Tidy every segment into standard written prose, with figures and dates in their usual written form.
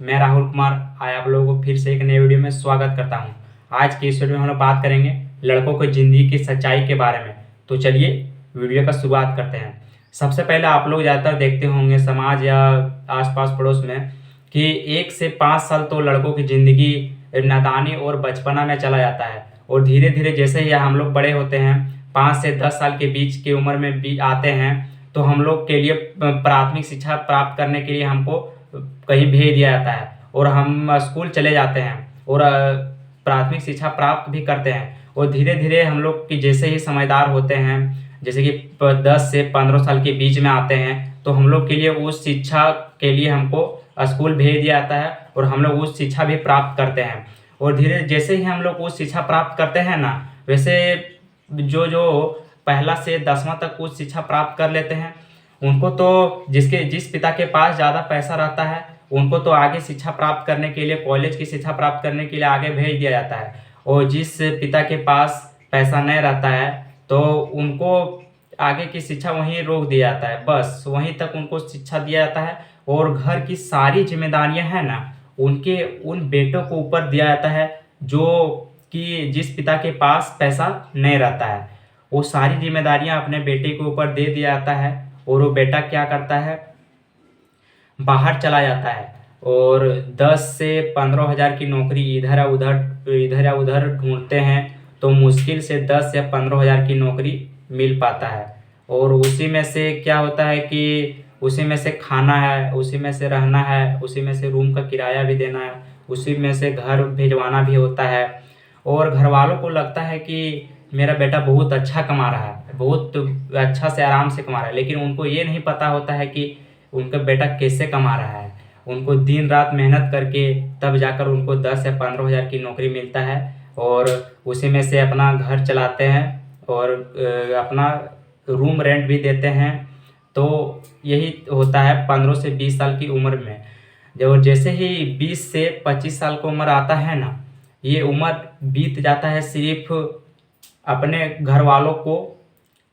मैं राहुल कुमार आज आप लोगों को फिर से एक नए वीडियो में स्वागत करता हूं। आज की इस वीडियो में हम लोग बात करेंगे लड़कों की ज़िंदगी की सच्चाई के बारे में। तो चलिए वीडियो का शुरुआत करते हैं। सबसे पहले आप लोग ज़्यादातर देखते होंगे समाज या आसपास पड़ोस में कि 1 से 5 साल तो लड़कों की ज़िंदगी नादानी और बचपना में चला जाता है, और धीरे धीरे जैसे ही हम लोग बड़े होते हैं 5 से 10 साल के बीच की उम्र में भी आते हैं, तो हम लोग के लिए प्राथमिक शिक्षा प्राप्त करने के लिए हमको कहीं भेज दिया जाता है और हम स्कूल चले जाते हैं और प्राथमिक शिक्षा प्राप्त भी करते हैं। और धीरे धीरे हम लोग की जैसे ही समझदार होते हैं, जैसे कि 10 से 15 साल के बीच में आते हैं, तो हम लोग के लिए उस शिक्षा के लिए हमको स्कूल भेज दिया जाता है और हम लोग उस शिक्षा भी प्राप्त करते हैं। और धीरे जैसे ही हम लोग उस शिक्षा प्राप्त करते हैं ना, वैसे जो जो पहला से 10वां तक उच्च शिक्षा प्राप्त कर लेते हैं, उनको तो जिस पिता के पास ज़्यादा पैसा रहता है उनको तो आगे शिक्षा प्राप्त करने के लिए, कॉलेज की शिक्षा प्राप्त करने के लिए आगे भेज दिया जाता है। और जिस पिता के पास पैसा नहीं रहता है तो उनको आगे की शिक्षा वहीं रोक दिया जाता है, बस वहीं तक उनको शिक्षा दिया जाता है। और घर की सारी जिम्मेदारियां हैं ना, उनके उन बेटों को ऊपर दिया जाता है जो कि जिस पिता के पास पैसा नहीं रहता है। वो सारी जिम्मेदारियां अपने बेटे के ऊपर दे दिया जाता है और वो बेटा क्या करता है, बाहर चला जाता है और 10 से 15 हज़ार की नौकरी इधर या उधर ढूंढते हैं, तो मुश्किल से 10 या 15 हज़ार की नौकरी मिल पाता है। और उसी में से क्या होता है कि उसी में से खाना है, उसी में से रहना है, उसी में से रूम का किराया भी देना है, उसी में से घर भिजवाना भी होता है। और घर वालों को लगता है कि मेरा बेटा बहुत अच्छा कमा रहा है, बहुत अच्छा से आराम से कमा रहा है, लेकिन उनको ये नहीं पता होता है कि उनका बेटा कैसे कमा रहा है। उनको दिन रात मेहनत करके तब जाकर उनको 10 या 15 हज़ार की नौकरी मिलता है और उसी में से अपना घर चलाते हैं और अपना रूम रेंट भी देते हैं। तो यही होता है 15 से 20 साल की उम्र में। जब जैसे ही 20 से 25 साल की उम्र आता है ना, ये उम्र बीत जाता है सिर्फ अपने घर वालों को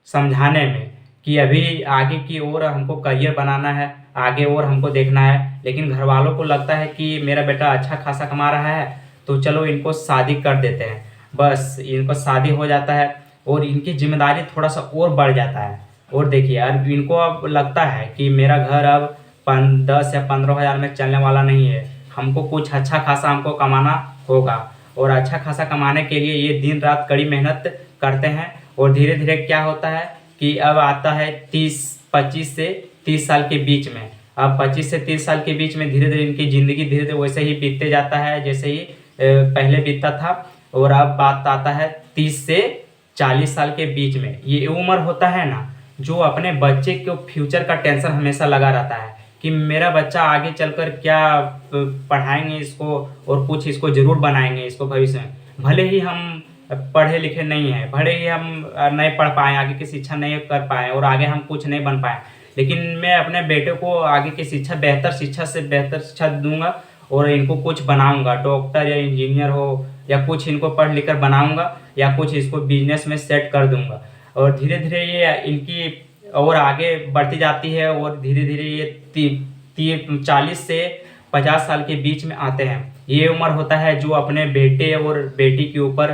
समझाने में कि अभी आगे की ओर हमको करियर बनाना है, आगे और हमको देखना है। लेकिन घर वालों को लगता है कि मेरा बेटा अच्छा खासा कमा रहा है तो चलो इनको शादी कर देते हैं। बस इनको शादी हो जाता है और इनकी जिम्मेदारी थोड़ा सा और बढ़ जाता है। और देखिए अब इनको अब लगता है कि मेरा घर अब 10 या 15 हज़ार में चलने वाला नहीं है, हमको कुछ अच्छा खासा हमको कमाना होगा। और अच्छा खासा कमाने के लिए ये दिन रात कड़ी मेहनत करते हैं। और धीरे धीरे क्या होता है कि अब आता है 25 से 30 साल के बीच में। अब 25 से 30 साल के बीच में धीरे धीरे इनकी ज़िंदगी धीरे धीरे वैसे ही बीतते जाता है जैसे ही पहले बीतता था। और अब बात आता है 30 से 40 साल के बीच में। ये उम्र होता है ना जो अपने बच्चे के फ्यूचर का टेंशन हमेशा लगा रहता है कि मेरा बच्चा आगे चलकर क्या पढ़ाएंगे इसको और कुछ इसको ज़रूर बनाएंगे इसको भविष्य में। भले ही हम पढ़े लिखे नहीं हैं, भले ही हम नहीं पढ़ पाएँ, आगे की शिक्षा नहीं कर पाएँ और आगे हम कुछ नहीं बन पाएँ, लेकिन मैं अपने बेटे को आगे की शिक्षा बेहतर शिक्षा से बेहतर शिक्षा दूंगा और इनको कुछ बनाऊंगा, डॉक्टर या इंजीनियर हो या कुछ इनको पढ़ लिख कर बनाऊंगा या कुछ इसको बिजनेस में सेट कर दूंगा। और धीरे धीरे ये इनकी और आगे बढ़ती जाती है और धीरे धीरे ये 40 से 50 साल के बीच में आते हैं। ये उम्र होता है जो अपने बेटे और बेटी के ऊपर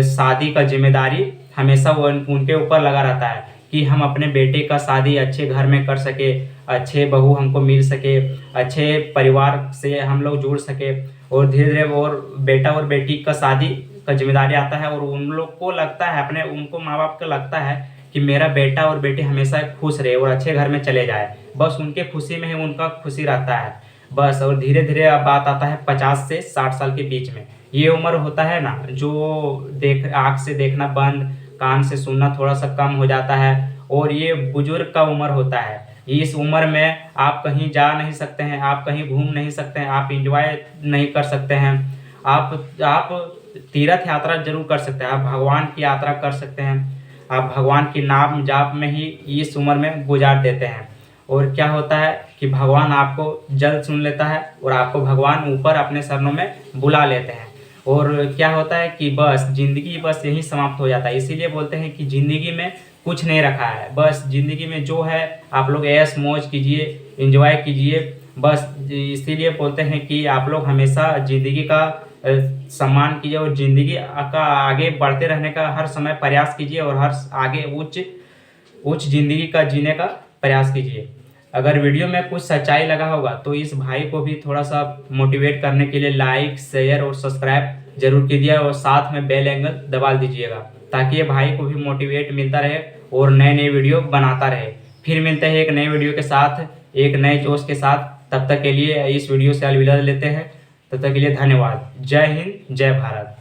शादी का जिम्मेदारी हमेशा वो उनके ऊपर लगा रहता है कि हम अपने बेटे का शादी अच्छे घर में कर सके, अच्छे बहू हमको मिल सके, अच्छे परिवार से हम लोग जुड़ सके। और धीरे धीरे और बेटा और बेटी का शादी का जिम्मेदारी आता है और उन लोग को लगता है उनको माँ बाप को लगता है कि मेरा बेटा और बेटी हमेशा खुश रहे और अच्छे घर में चले जाए, बस उनके खुशी में ही उनका खुशी रहता है बस। और धीरे धीरे अब बात आता है 50 से 60 साल के बीच में। ये उम्र होता है ना जो आँख से देखना बंद, कान से सुनना थोड़ा सा कम हो जाता है और ये बुजुर्ग का उम्र होता है। इस उम्र में आप कहीं जा नहीं सकते हैं, आप कहीं घूम नहीं सकते हैं, आप इंजॉय नहीं कर सकते हैं, आप तीर्थ यात्रा जरूर कर सकते हैं, आप भगवान की यात्रा कर सकते हैं, आप भगवान की नाम जाप में ही इस उम्र में गुजार देते हैं। और क्या होता है कि भगवान आपको जल्द सुन लेता है और आपको भगवान ऊपर अपने शरणों में बुला लेते हैं। और क्या होता है कि बस ज़िंदगी बस यहीं समाप्त हो जाता है। इसीलिए बोलते हैं कि ज़िंदगी में कुछ नहीं रखा है, बस ज़िंदगी में जो है आप लोग ऐश मौज कीजिए, एंजॉय कीजिए बस इसीलिए बोलते हैं कि आप लोग हमेशा ज़िंदगी का सम्मान कीजिए और ज़िंदगी का आगे बढ़ते रहने का हर समय प्रयास कीजिए और हर आगे उच्च उच्च ज़िंदगी का जीने का प्रयास कीजिए। अगर वीडियो में कुछ सच्चाई लगा होगा तो इस भाई को भी थोड़ा सा मोटिवेट करने के लिए लाइक, शेयर और सब्सक्राइब जरूर कीजिए और साथ में बेल आइकन दबा दीजिएगा, ताकि ये भाई को भी मोटिवेट मिलता रहे और नए नए वीडियो बनाता रहे। फिर मिलते हैं एक नए वीडियो के साथ, एक नए जोश के साथ। तब तक के लिए इस वीडियो से अलविदा लेते हैं। तब तक के लिए धन्यवाद। जय हिंद, जय भारत।